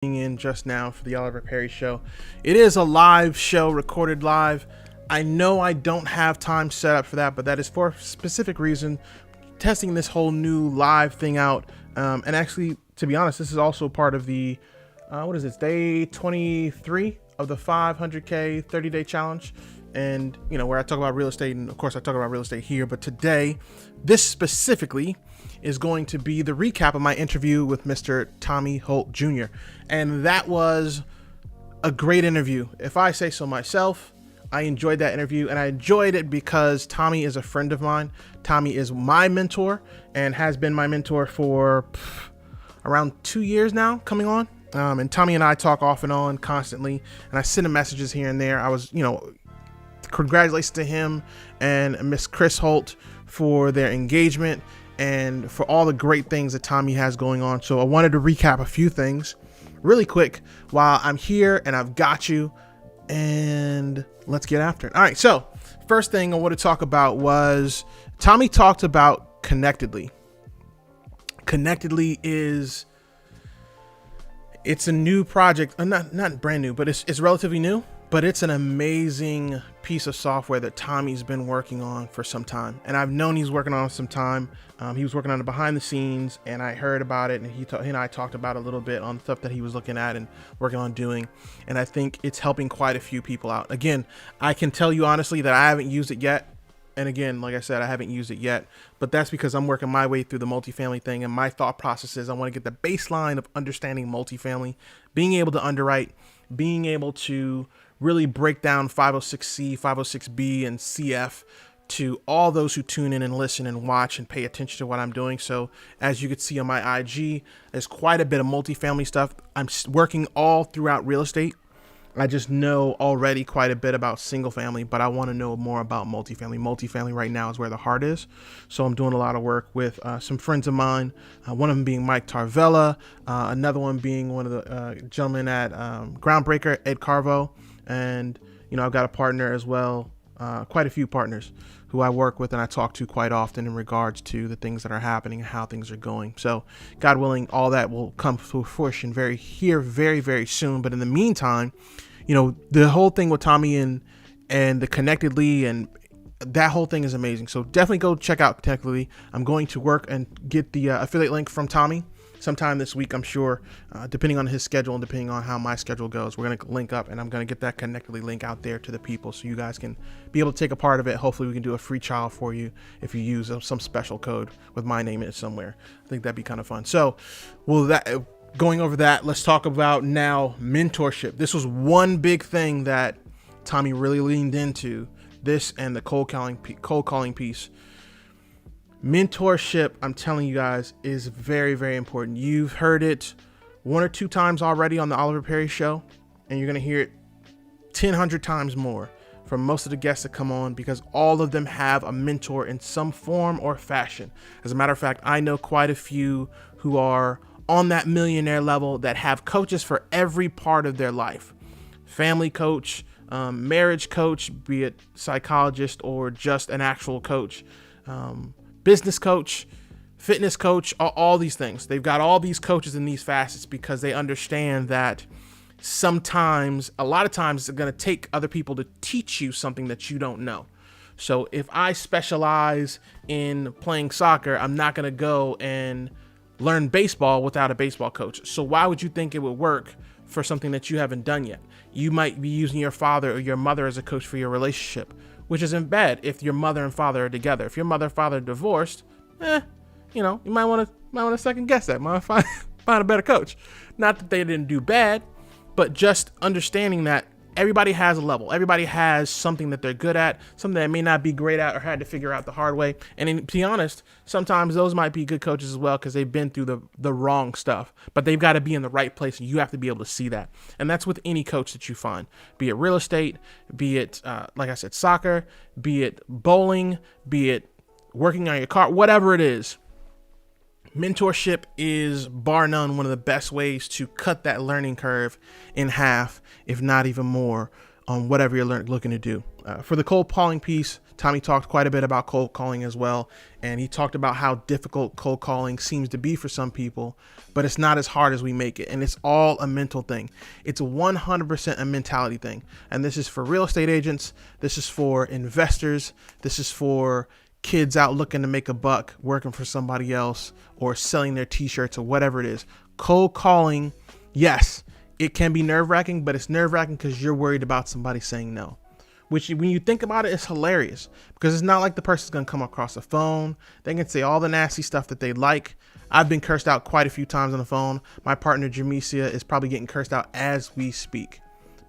In just now for the Oliver Perry Show. It is a live show, recorded live. I know I don't have time set up for that, but that is for a specific reason. Testing this whole new live thing out. And actually, to be honest, this is also part of the, what is this, day 23 of the 500K 30-day challenge. And, you know, where I talk about real estate, and of course I talk about real estate here, but today, this specifically is going to be the recap of my interview with Mr. Tommy Holt Jr. And that was a great interview. If I say so myself, I enjoyed that interview, and I enjoyed it because Tommy is a friend of mine. Tommy is my mentor and has been my mentor for around 2 years now, coming on. And Tommy and I talk off and on constantly, and I send him messages here and there. I was, congratulations to him and Miss Chris Holt for their engagement and for all the great things that Tommy has going on. So I wanted to recap a few things really quick while I'm here and I've got you, and let's get after it. All right. So first thing I want to talk about was Tommy talked about Connectedly. Connectedly it's a new project, not brand new, but it's relatively new. But it's an amazing piece of software that Tommy's been working on for some time. And I've known he's working on it some time. He was working on it behind the scenes, and I heard about it, and he and I talked about it a little bit on stuff that he was looking at and working on doing. And I think it's helping quite a few people out. Again, I can tell you honestly that I haven't used it yet. And again, like I said, I haven't used it yet, but that's because I'm working my way through the multifamily thing. And my thought process is I want to get the baseline of understanding multifamily, being able to underwrite, being able to really break down 506C, 506B, and CF to all those who tune in and listen and watch and pay attention to what I'm doing. So as you can see on my IG, there's quite a bit of multifamily stuff. I'm working all throughout real estate. I just know already quite a bit about single family, but I want to know more about multifamily. Multifamily right now is where the heart is. So I'm doing a lot of work with some friends of mine, one of them being Mike Tarvella, another one being one of the gentlemen at Groundbreaker, Ed Carvo. And, I've got a partner as well, quite a few partners who I work with and I talk to quite often in regards to the things that are happening and how things are going. So God willing, all that will come to fruition very, very soon. But in the meantime, the whole thing with Tommy and the Connectedly and that whole thing is amazing. So definitely go check out Connectedly. I'm going to work and get the affiliate link from Tommy sometime this week, I'm sure, depending on his schedule and depending on how my schedule goes. We're going to link up and I'm going to get that Connectedly link out there to the people so you guys can be able to take a part of it. Hopefully we can do a free trial for you if you use some special code with my name in it somewhere. I think that'd be kind of fun. So going over that, let's talk about now mentorship. This was one big thing that Tommy really leaned into, this and the cold calling piece. Mentorship, I'm telling you guys, is very, very important. You've heard it 1 or 2 times already on the Oliver Perry Show, and you're going to hear it 100 times more from most of the guests that come on, because all of them have a mentor in some form or fashion. As a matter of fact, I know quite a few who are on that millionaire level that have coaches for every part of their life. Family coach, marriage coach, be it psychologist or just an actual coach, business coach, fitness coach, all these things. They've got all these coaches in these facets because they understand that a lot of times it's going to take other people to teach you something that you don't know. So if I specialize in playing soccer, I'm not going to go and learn baseball without a baseball coach. So why would you think it would work for something that you haven't done yet? You might be using your father or your mother as a coach for your relationship, which isn't bad if your mother and father are together. If your mother and father are divorced, you might want to second guess that. Might find a better coach. Not that they didn't do bad, but just understanding that everybody has a level. Everybody has something that they're good at, something that may not be great at or had to figure out the hard way. And to be honest, sometimes those might be good coaches as well because they've been through the wrong stuff, but they've got to be in the right place and you have to be able to see that. And that's with any coach that you find, be it real estate, be it, like I said, soccer, be it bowling, be it working on your car, whatever it is. Mentorship is bar none one of the best ways to cut that learning curve in half, if not even more, on whatever you're looking to do. For the cold calling piece, Tommy talked quite a bit about cold calling as well. And he talked about how difficult cold calling seems to be for some people, but it's not as hard as we make it. And it's all a mental thing. It's 100% a mentality thing. And this is for real estate agents. This is for investors. This is for kids out looking to make a buck, working for somebody else, or selling their t-shirts or whatever it is. Cold calling, yes, it can be nerve-wracking, but it's nerve-wracking because you're worried about somebody saying no. Which, when you think about it, it's hilarious because it's not like the person's going to come across the phone. They can say all the nasty stuff that they like. I've been cursed out quite a few times on the phone. My partner, Jamesia, is probably getting cursed out as we speak,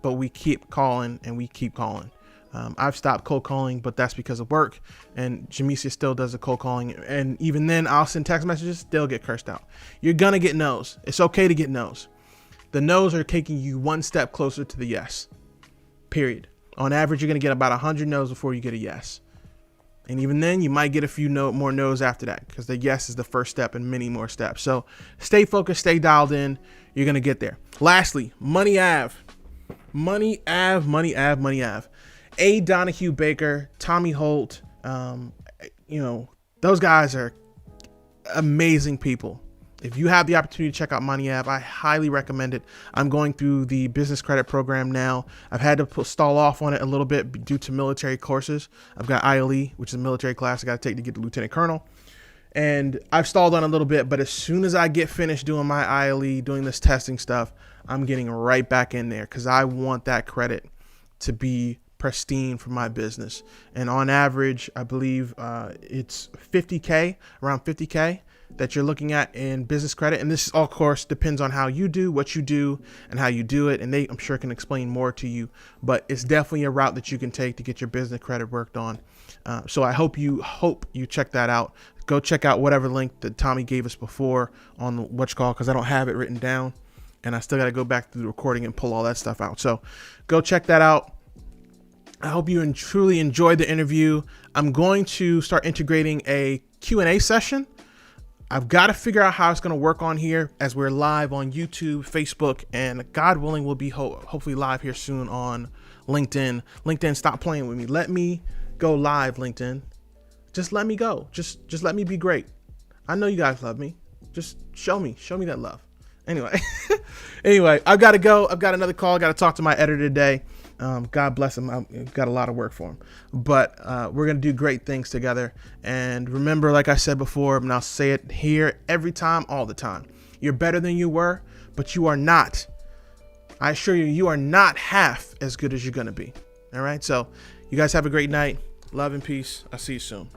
but we keep calling and we keep calling. I've stopped cold calling, but that's because of work, and Jamesia still does the cold calling. And even then, I'll send text messages, still get cursed out. You're going to get no's. It's okay to get no's. The no's are taking you one step closer to the yes, period. On average, you're going to get about 100 no's before you get a yes. And even then, you might get a few more no's after that because the yes is the first step in many more steps. So stay focused, stay dialed in. You're going to get there. Lastly, Money Ave. Money Ave, Money Ave, Money Ave. A. Donahue Baker, Tommy Holt. Those guys are amazing people. If you have the opportunity to check out Money Ave, I highly recommend it. I'm going through the business credit program now. I've had to stall off on it a little bit due to military courses. I've got ILE, which is a military class I got to take to get to Lieutenant Colonel. And I've stalled on a little bit, but as soon as I get finished doing my ILE, doing this testing stuff, I'm getting right back in there because I want that credit to be pristine for my business. And on average, I believe it's $50K, around $50K. That you're looking at in business credit. And this, of course, depends on how you do, what you do, and how you do it. And they, I'm sure, can explain more to you. But it's definitely a route that you can take to get your business credit worked on. So I hope you check that out. Go check out whatever link that Tommy gave us before on what's called, because I don't have it written down. And I still got to go back to the recording and pull all that stuff out. So go check that out. I hope you truly enjoyed the interview. I'm going to start integrating a Q&A session. I've got to figure out how it's going to work on here as we're live on YouTube, Facebook, and God willing, we'll be hopefully live here soon on LinkedIn. LinkedIn, stop playing with me. Let me go live, LinkedIn. Just let me go. Just let me be great. I know you guys love me. Just show me that love. Anyway, I've got to go. I've got another call. I got to talk to my editor today. God bless him. I've got a lot of work for him, but we're going to do great things together. And remember, like I said before, and I'll say it here every time, all the time, you're better than you were, but you are not. I assure you, you are not half as good as you're going to be. All right. So you guys have a great night. Love and peace. I'll see you soon.